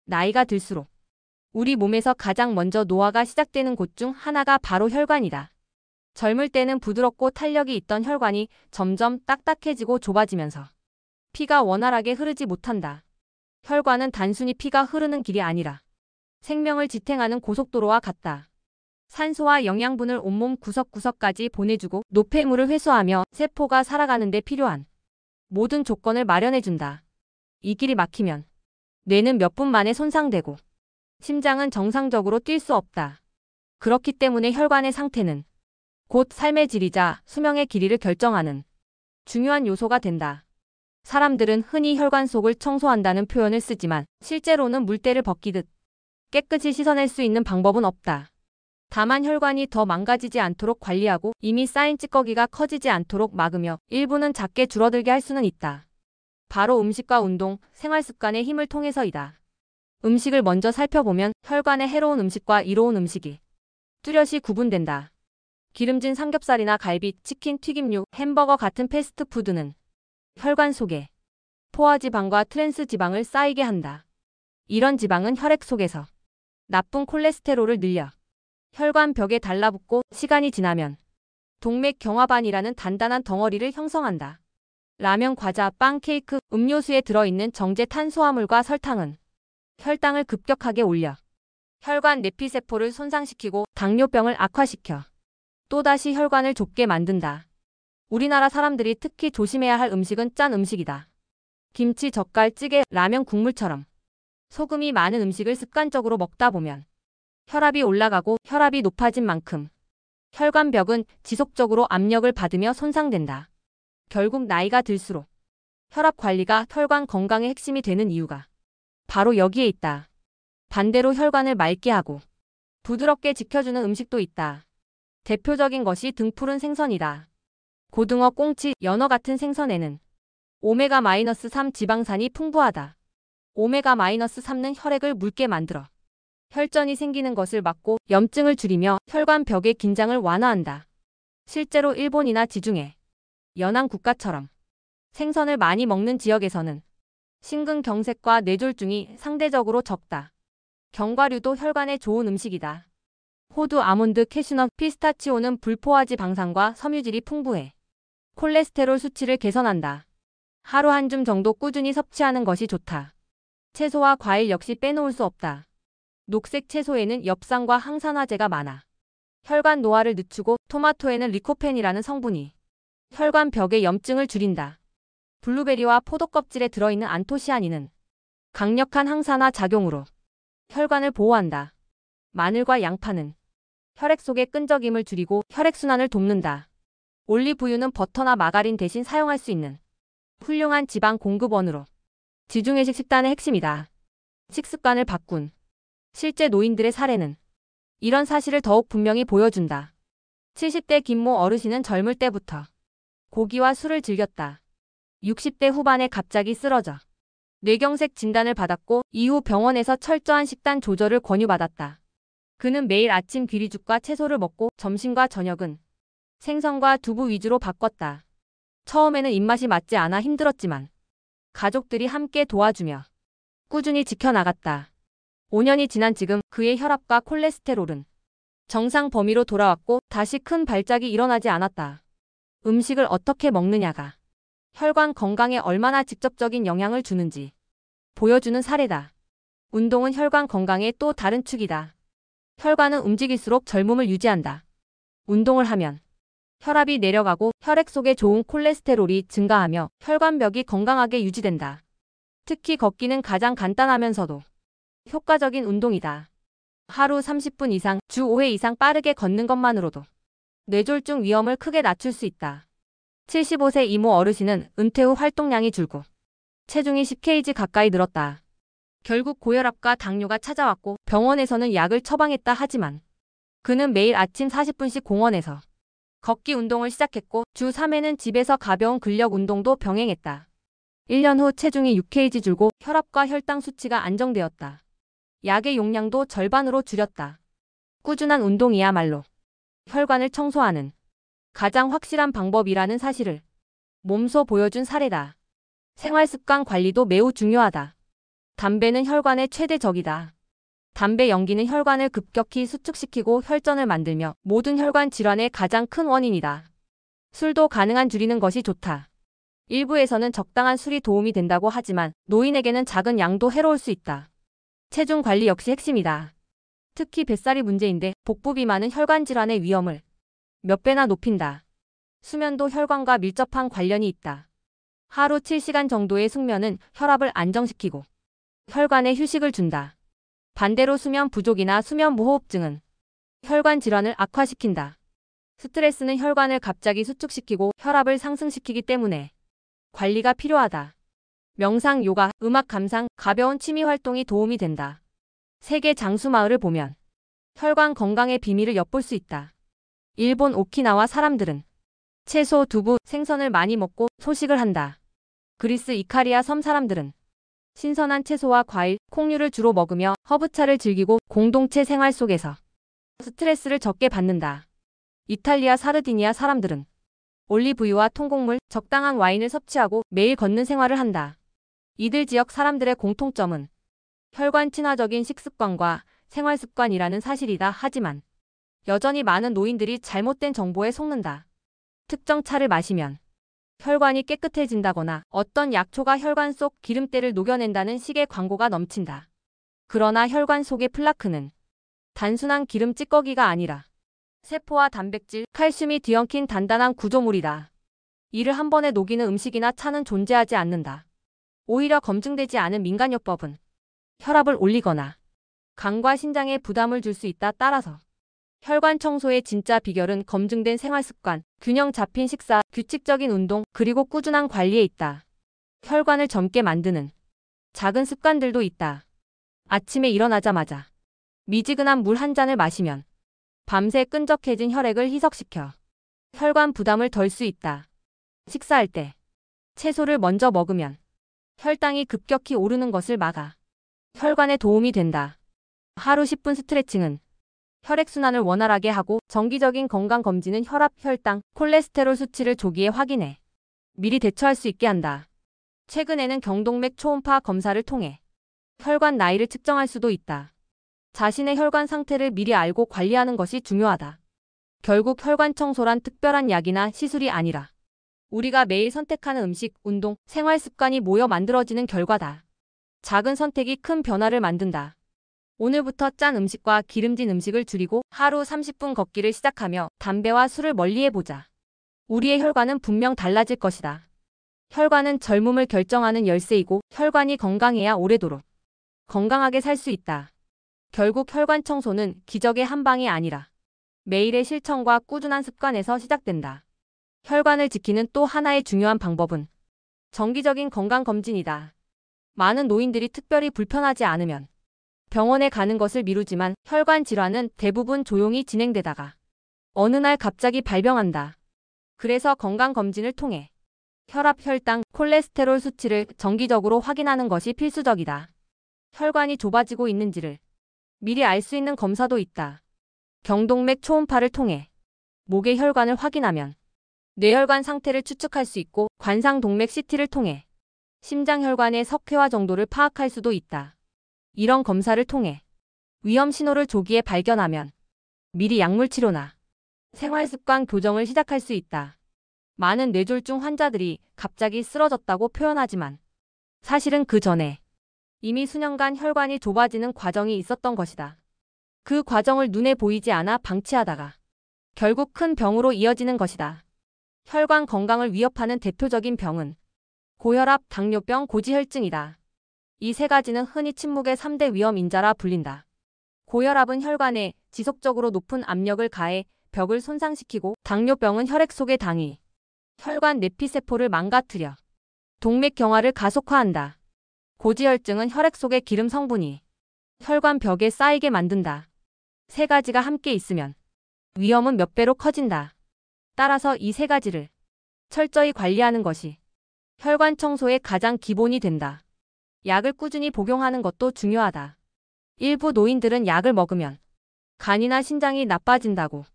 나이가 들수록 우리 몸에서 가장 먼저 노화가 시작되는 곳 중 하나가 바로 혈관이다. 젊을 때는 부드럽고 탄력이 있던 혈관이 점점 딱딱해지고 좁아지면서 피가 원활하게 흐르지 못한다. 혈관은 단순히 피가 흐르는 길이 아니라 생명을 지탱하는 고속도로와 같다. 산소와 영양분을 온몸 구석구석까지 보내주고 노폐물을 회수하며 세포가 살아가는 데 필요한 모든 조건을 마련해준다. 이 길이 막히면 뇌는 몇 분 만에 손상되고 심장은 정상적으로 뛸 수 없다. 그렇기 때문에 혈관의 상태는 곧 삶의 질이자 수명의 길이를 결정하는 중요한 요소가 된다. 사람들은 흔히 혈관 속을 청소한다는 표현을 쓰지만 실제로는 물때를 벗기듯 깨끗이 씻어낼 수 있는 방법은 없다. 다만 혈관이 더 망가지지 않도록 관리하고 이미 쌓인 찌꺼기가 커지지 않도록 막으며 일부는 작게 줄어들게 할 수는 있다. 바로 음식과 운동, 생활습관의 힘을 통해서이다. 음식을 먼저 살펴보면 혈관에 해로운 음식과 이로운 음식이 뚜렷이 구분된다. 기름진 삼겹살이나 갈비, 치킨, 튀김류, 햄버거 같은 패스트푸드는 혈관 속에 포화지방과 트랜스지방을 쌓이게 한다. 이런 지방은 혈액 속에서 나쁜 콜레스테롤을 늘려 혈관 벽에 달라붙고 시간이 지나면 동맥경화반이라는 단단한 덩어리를 형성한다. 라면, 과자, 빵, 케이크, 음료수에 들어있는 정제 탄수화물과 설탕은 혈당을 급격하게 올려 혈관 내피세포를 손상시키고 당뇨병을 악화시켜 또다시 혈관을 좁게 만든다. 우리나라 사람들이 특히 조심해야 할 음식은 짠 음식이다. 김치, 젓갈, 찌개, 라면, 국물처럼 소금이 많은 음식을 습관적으로 먹다 보면 혈압이 올라가고 혈압이 높아진 만큼 혈관벽은 지속적으로 압력을 받으며 손상된다. 결국 나이가 들수록 혈압 관리가 혈관 건강의 핵심이 되는 이유가 바로 여기에 있다. 반대로 혈관을 맑게 하고 부드럽게 지켜주는 음식도 있다. 대표적인 것이 등푸른 생선이다. 고등어, 꽁치, 연어 같은 생선에는 오메가-3 지방산이 풍부하다. 오메가-3는 혈액을 묽게 만들어 혈전이 생기는 것을 막고 염증을 줄이며 혈관 벽의 긴장을 완화한다. 실제로 일본이나 지중해, 연안 국가처럼 생선을 많이 먹는 지역에서는 심근경색과 뇌졸중이 상대적으로 적다. 견과류도 혈관에 좋은 음식이다. 호두, 아몬드, 캐슈넛, 피스타치오는 불포화지방산과 섬유질이 풍부해 콜레스테롤 수치를 개선한다. 하루 한 줌 정도 꾸준히 섭취하는 것이 좋다. 채소와 과일 역시 빼놓을 수 없다. 녹색 채소에는 엽산과 항산화제가 많아 혈관 노화를 늦추고 토마토에는 리코펜이라는 성분이 혈관 벽의 염증을 줄인다. 블루베리와 포도 껍질에 들어있는 안토시아닌은 강력한 항산화 작용으로 혈관을 보호한다. 마늘과 양파는 혈액 속의 끈적임을 줄이고 혈액순환을 돕는다. 올리브유는 버터나 마가린 대신 사용할 수 있는 훌륭한 지방 공급원으로 지중해식 식단의 핵심이다. 식습관을 바꾼 실제 노인들의 사례는 이런 사실을 더욱 분명히 보여준다. 70대 김모 어르신은 젊을 때부터 고기와 술을 즐겼다. 60대 후반에 갑자기 쓰러져 뇌경색 진단을 받았고 이후 병원에서 철저한 식단 조절을 권유받았다. 그는 매일 아침 귀리죽과 채소를 먹고 점심과 저녁은 생선과 두부 위주로 바꿨다. 처음에는 입맛이 맞지 않아 힘들었지만 가족들이 함께 도와주며 꾸준히 지켜나갔다. 5년이 지난 지금 그의 혈압과 콜레스테롤은 정상 범위로 돌아왔고 다시 큰 발작이 일어나지 않았다. 음식을 어떻게 먹느냐가 혈관 건강에 얼마나 직접적인 영향을 주는지 보여주는 사례다. 운동은 혈관 건강의 또 다른 축이다. 혈관은 움직일수록 젊음을 유지한다. 운동을 하면 혈압이 내려가고 혈액 속에 좋은 콜레스테롤이 증가하며 혈관벽이 건강하게 유지된다. 특히 걷기는 가장 간단하면서도 효과적인 운동이다. 하루 30분 이상, 주 5회 이상 빠르게 걷는 것만으로도 뇌졸중 위험을 크게 낮출 수 있다. 75세 이모 어르신은 은퇴 후 활동량이 줄고 체중이 10kg 가까이 늘었다. 결국 고혈압과 당뇨가 찾아왔고 병원에서는 약을 처방했다 하지만 그는 매일 아침 40분씩 공원에서 걷기 운동을 시작했고 주 3회는 집에서 가벼운 근력 운동도 병행했다. 1년 후 체중이 6kg 줄고 혈압과 혈당 수치가 안정되었다. 약의 용량도 절반으로 줄였다. 꾸준한 운동이야말로 혈관을 청소하는 가장 확실한 방법이라는 사실을 몸소 보여준 사례다. 생활습관 관리도 매우 중요하다. 담배는 혈관의 최대 적이다. 담배 연기는 혈관을 급격히 수축시키고 혈전을 만들며 모든 혈관 질환의 가장 큰 원인이다. 술도 가능한 줄이는 것이 좋다. 일부에서는 적당한 술이 도움이 된다고 하지만 노인에게는 작은 양도 해로울 수 있다. 체중 관리 역시 핵심이다. 특히 뱃살이 문제인데 복부 비만은 혈관 질환의 위험을 몇 배나 높인다. 수면도 혈관과 밀접한 관련이 있다. 하루 7시간 정도의 숙면은 혈압을 안정시키고 혈관에 휴식을 준다. 반대로 수면 부족이나 수면 무호흡증은 혈관 질환을 악화시킨다. 스트레스는 혈관을 갑자기 수축시키고 혈압을 상승시키기 때문에 관리가 필요하다. 명상, 요가, 음악 감상, 가벼운 취미 활동이 도움이 된다. 세계 장수마을을 보면 혈관 건강의 비밀을 엿볼 수 있다. 일본 오키나와 사람들은 채소, 두부, 생선을 많이 먹고 소식을 한다. 그리스 이카리아 섬 사람들은 신선한 채소와 과일, 콩류를 주로 먹으며 허브차를 즐기고 공동체 생활 속에서 스트레스를 적게 받는다. 이탈리아 사르디니아 사람들은 올리브유와 통곡물, 적당한 와인을 섭취하고 매일 걷는 생활을 한다. 이들 지역 사람들의 공통점은 혈관 친화적인 식습관과 생활습관이라는 사실이다. 하지만 여전히 많은 노인들이 잘못된 정보에 속는다. 특정 차를 마시면 혈관이 깨끗해진다거나 어떤 약초가 혈관 속 기름때를 녹여낸다는 식의 광고가 넘친다. 그러나 혈관 속의 플라크는 단순한 기름 찌꺼기가 아니라 세포와 단백질, 칼슘이 뒤엉킨 단단한 구조물이다. 이를 한 번에 녹이는 음식이나 차는 존재하지 않는다. 오히려 검증되지 않은 민간요법은 혈압을 올리거나 간과 신장에 부담을 줄 수 있다. 따라서 혈관 청소의 진짜 비결은 검증된 생활습관, 균형 잡힌 식사, 규칙적인 운동, 그리고 꾸준한 관리에 있다. 혈관을 젊게 만드는 작은 습관들도 있다. 아침에 일어나자마자 미지근한 물 한 잔을 마시면 밤새 끈적해진 혈액을 희석시켜 혈관 부담을 덜 수 있다. 식사할 때 채소를 먼저 먹으면 혈당이 급격히 오르는 것을 막아 혈관에 도움이 된다. 하루 10분 스트레칭은 혈액순환을 원활하게 하고 정기적인 건강검진은 혈압, 혈당, 콜레스테롤 수치를 조기에 확인해 미리 대처할 수 있게 한다. 최근에는 경동맥 초음파 검사를 통해 혈관 나이를 측정할 수도 있다. 자신의 혈관 상태를 미리 알고 관리하는 것이 중요하다. 결국 혈관 청소란 특별한 약이나 시술이 아니라 우리가 매일 선택하는 음식, 운동, 생활 습관이 모여 만들어지는 결과다. 작은 선택이 큰 변화를 만든다. 오늘부터 짠 음식과 기름진 음식을 줄이고 하루 30분 걷기를 시작하며 담배와 술을 멀리해보자. 우리의 혈관은 분명 달라질 것이다. 혈관은 젊음을 결정하는 열쇠이고 혈관이 건강해야 오래도록 건강하게 살 수 있다. 결국 혈관 청소는 기적의 한 방이 아니라 매일의 실천과 꾸준한 습관에서 시작된다. 혈관을 지키는 또 하나의 중요한 방법은 정기적인 건강검진이다. 많은 노인들이 특별히 불편하지 않으면 병원에 가는 것을 미루지만 혈관 질환은 대부분 조용히 진행되다가 어느 날 갑자기 발병한다. 그래서 건강검진을 통해 혈압, 혈당, 콜레스테롤 수치를 정기적으로 확인하는 것이 필수적이다. 혈관이 좁아지고 있는지를 미리 알 수 있는 검사도 있다. 경동맥 초음파를 통해 목의 혈관을 확인하면 뇌혈관 상태를 추측할 수 있고 관상동맥 CT를 통해 심장혈관의 석회화 정도를 파악할 수도 있다. 이런 검사를 통해 위험 신호를 조기에 발견하면 미리 약물 치료나 생활습관 교정을 시작할 수 있다. 많은 뇌졸중 환자들이 갑자기 쓰러졌다고 표현하지만 사실은 그 전에 이미 수년간 혈관이 좁아지는 과정이 있었던 것이다. 그 과정을 눈에 보이지 않아 방치하다가 결국 큰 병으로 이어지는 것이다. 혈관 건강을 위협하는 대표적인 병은 고혈압, 당뇨병, 고지혈증이다. 이 세 가지는 흔히 침묵의 3대 위험 인자라 불린다. 고혈압은 혈관에 지속적으로 높은 압력을 가해 벽을 손상시키고 당뇨병은 혈액 속의 당이 혈관 내피세포를 망가뜨려 동맥경화를 가속화한다. 고지혈증은 혈액 속의 기름 성분이 혈관 벽에 쌓이게 만든다. 세 가지가 함께 있으면 위험은 몇 배로 커진다. 따라서 이 세 가지를 철저히 관리하는 것이 혈관 청소의 가장 기본이 된다. 약을 꾸준히 복용하는 것도 중요하다. 일부 노인들은 약을 먹으면 간이나 신장이 나빠진다고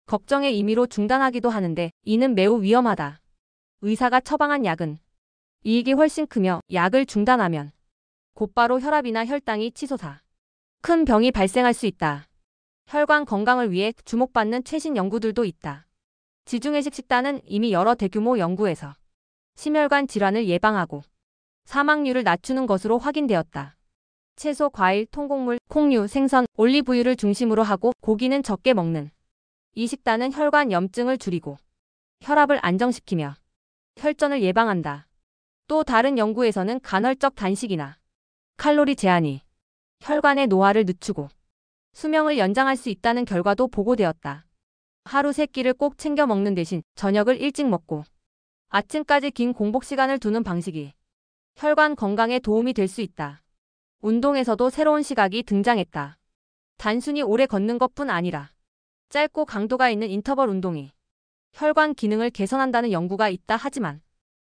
걱정의 임의로 중단하기도 하는데 이는 매우 위험하다. 의사가 처방한 약은 이익이 훨씬 크며 약을 중단하면 곧바로 혈압이나 혈당이 치솟아 큰 병이 발생할 수 있다. 혈관 건강을 위해 주목받는 최신 연구들도 있다. 지중해식 식단은 이미 여러 대규모 연구에서 심혈관 질환을 예방하고 사망률을 낮추는 것으로 확인되었다. 채소, 과일, 통곡물, 콩류, 생선, 올리브유를 중심으로 하고 고기는 적게 먹는 이 식단은 혈관 염증을 줄이고 혈압을 안정시키며 혈전을 예방한다. 또 다른 연구에서는 간헐적 단식이나 칼로리 제한이 혈관의 노화를 늦추고 수명을 연장할 수 있다는 결과도 보고되었다. 하루 3끼를 꼭 챙겨 먹는 대신 저녁을 일찍 먹고 아침까지 긴 공복 시간을 두는 방식이 혈관 건강에 도움이 될 수 있다. 운동에서도 새로운 시각이 등장했다. 단순히 오래 걷는 것뿐 아니라 짧고 강도가 있는 인터벌 운동이 혈관 기능을 개선한다는 연구가 있다 하지만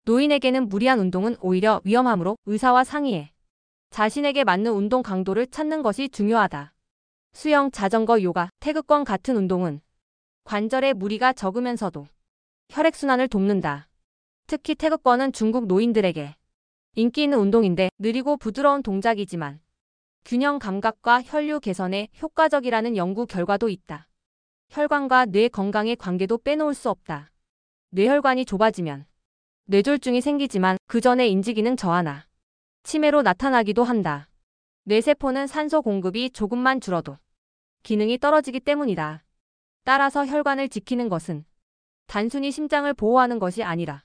노인에게는 무리한 운동은 오히려 위험하므로 의사와 상의해 자신에게 맞는 운동 강도를 찾는 것이 중요하다. 수영, 자전거, 요가, 태극권 같은 운동은 관절에 무리가 적으면서도 혈액순환을 돕는다. 특히 태극권은 중국 노인들에게 인기 있는 운동인데 느리고 부드러운 동작이지만 균형 감각과 혈류 개선에 효과적이라는 연구 결과도 있다. 혈관과 뇌 건강의 관계도 빼놓을 수 없다. 뇌혈관이 좁아지면 뇌졸중이 생기지만 그 전에 인지기능 저하나 치매로 나타나기도 한다. 뇌세포는 산소 공급이 조금만 줄어도 기능이 떨어지기 때문이다. 따라서 혈관을 지키는 것은 단순히 심장을 보호하는 것이 아니라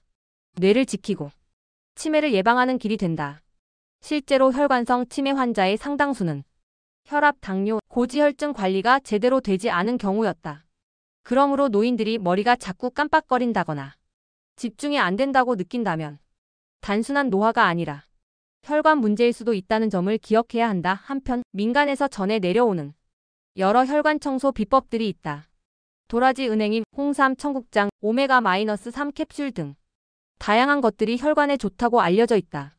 뇌를 지키고 치매를 예방하는 길이 된다. 실제로 혈관성 치매 환자의 상당수는 혈압, 당뇨, 고지혈증 관리가 제대로 되지 않은 경우였다. 그러므로 노인들이 머리가 자꾸 깜빡거린다거나 집중이 안 된다고 느낀다면 단순한 노화가 아니라 혈관 문제일 수도 있다는 점을 기억해야 한다. 한편 민간에서 전해 내려오는 여러 혈관 청소 비법들이 있다. 도라지, 은행잎, 홍삼, 청국장, 오메가-3 캡슐 등 다양한 것들이 혈관에 좋다고 알려져 있다.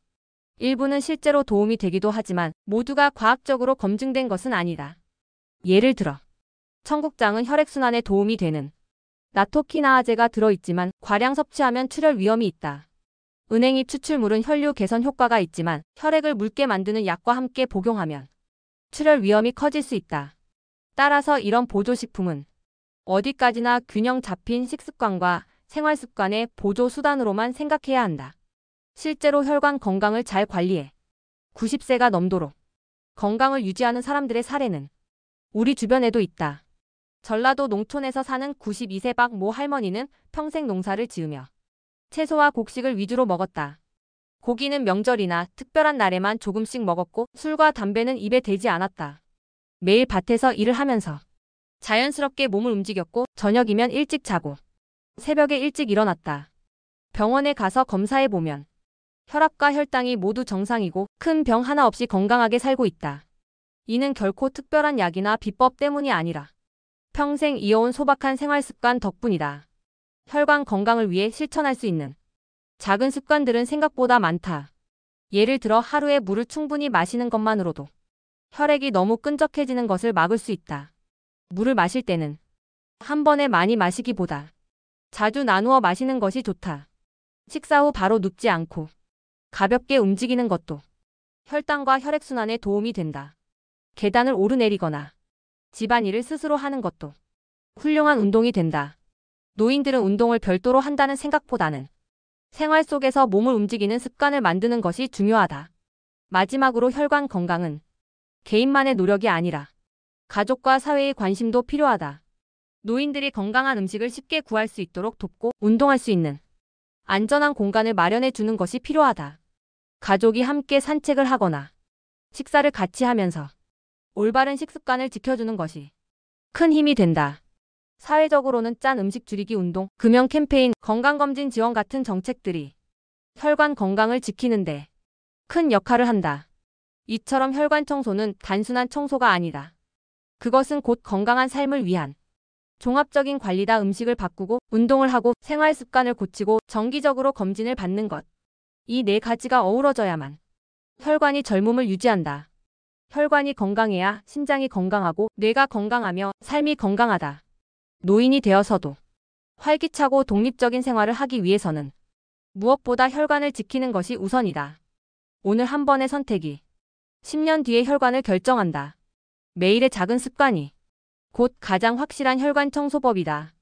일부는 실제로 도움이 되기도 하지만 모두가 과학적으로 검증된 것은 아니다. 예를 들어 청국장은 혈액순환에 도움이 되는 나토키나아제가 들어있지만 과량 섭취하면 출혈 위험이 있다. 은행잎 추출물은 혈류 개선 효과가 있지만 혈액을 묽게 만드는 약과 함께 복용하면 출혈 위험이 커질 수 있다. 따라서 이런 보조식품은 어디까지나 균형 잡힌 식습관과 생활습관의 보조 수단으로만 생각해야 한다. 실제로 혈관 건강을 잘 관리해 90세가 넘도록 건강을 유지하는 사람들의 사례는 우리 주변에도 있다. 전라도 농촌에서 사는 92세 박 모 할머니는 평생 농사를 지으며 채소와 곡식을 위주로 먹었다. 고기는 명절이나 특별한 날에만 조금씩 먹었고 술과 담배는 입에 대지 않았다. 매일 밭에서 일을 하면서 자연스럽게 몸을 움직였고 저녁이면 일찍 자고 새벽에 일찍 일어났다. 병원에 가서 검사해보면 혈압과 혈당이 모두 정상이고 큰 병 하나 없이 건강하게 살고 있다. 이는 결코 특별한 약이나 비법 때문이 아니라 평생 이어온 소박한 생활습관 덕분이다. 혈관 건강을 위해 실천할 수 있는 작은 습관들은 생각보다 많다. 예를 들어 하루에 물을 충분히 마시는 것만으로도 혈액이 너무 끈적해지는 것을 막을 수 있다. 물을 마실 때는 한 번에 많이 마시기보다 자주 나누어 마시는 것이 좋다. 식사 후 바로 눕지 않고 가볍게 움직이는 것도 혈당과 혈액순환에 도움이 된다. 계단을 오르내리거나 집안일을 스스로 하는 것도 훌륭한 운동이 된다. 노인들은 운동을 별도로 한다는 생각보다는 생활 속에서 몸을 움직이는 습관을 만드는 것이 중요하다. 마지막으로 혈관 건강은 개인만의 노력이 아니라 가족과 사회의 관심도 필요하다. 노인들이 건강한 음식을 쉽게 구할 수 있도록 돕고 운동할 수 있는 안전한 공간을 마련해 주는 것이 필요하다. 가족이 함께 산책을 하거나 식사를 같이 하면서 올바른 식습관을 지켜주는 것이 큰 힘이 된다. 사회적으로는 짠 음식 줄이기 운동, 금연 캠페인, 건강검진 지원 같은 정책들이 혈관 건강을 지키는데 큰 역할을 한다. 이처럼 혈관 청소는 단순한 청소가 아니다. 그것은 곧 건강한 삶을 위한 종합적인 관리다. 음식을 바꾸고 운동을 하고 생활 습관을 고치고 정기적으로 검진을 받는 것. 이 네 가지가 어우러져야만 혈관이 젊음을 유지한다. 혈관이 건강해야 심장이 건강하고 뇌가 건강하며 삶이 건강하다. 노인이 되어서도 활기차고 독립적인 생활을 하기 위해서는 무엇보다 혈관을 지키는 것이 우선이다. 오늘 한 번의 선택이 10년 뒤의 혈관을 결정한다. 매일의 작은 습관이 곧 가장 확실한 혈관 청소법이다.